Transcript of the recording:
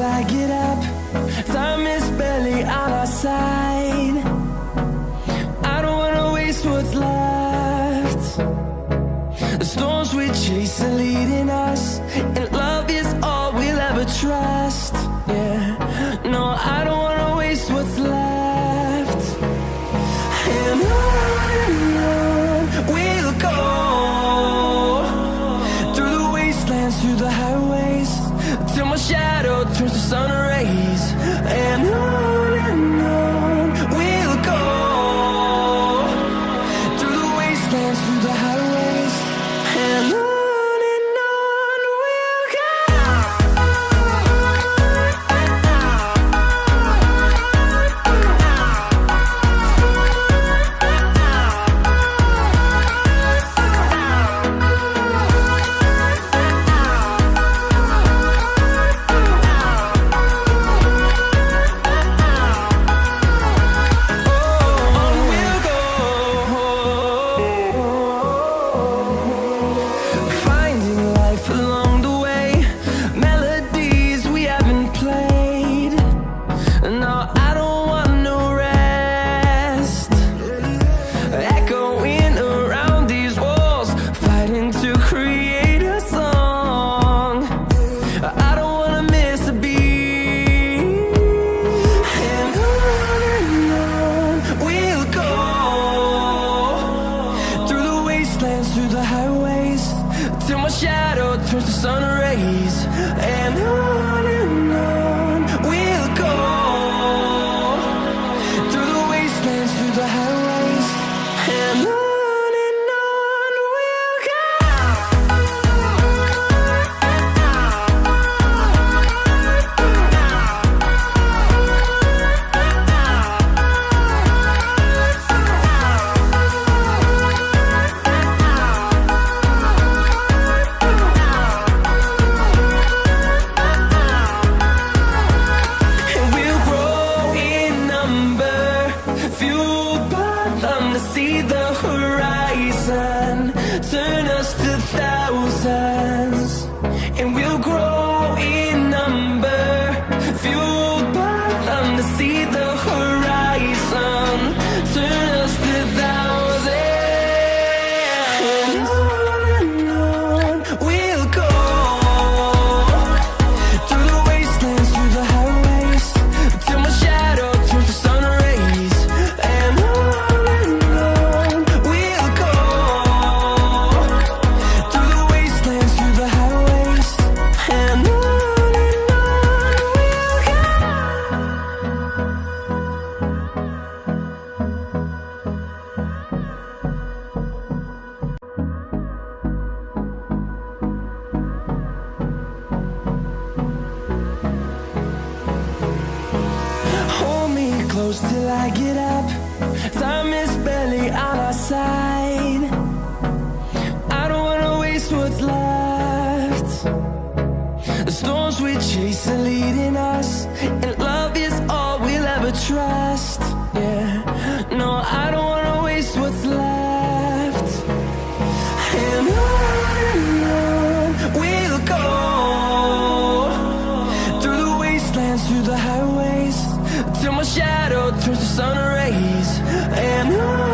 till I get up. Time is barely on our side. I don't wanna waste what's left. The storms we chase are leading us, and love is all we'll ever trust. Yeah, no, I don't wanna waste what's left. And on we'll go, through the wastelands, through the highways, till my shadow turns to sun rays. And on we'll go, through the wastelands, through the highways, and on we'll go. Through the highways, till my shadow turns to sun rays. And on we'll go, through the wastelands, through the highways, and on we'll go. See the horizon, turn us to thousands, and we'll grow in number, fueled by them to see the horizon, turn us to thousands. And on we'll go, through the wastelands, through the highways, till my shadow turns to sun rays. And close till I get up. Time is barely on our side. I don't wanna waste what's left. The storms we chase are leading us, and love is all we'll ever trust. Yeah, no, I don't wanna waste what's left. And on we'll go, through the wastelands, through the highways, till my shadow turns to sun rays. And on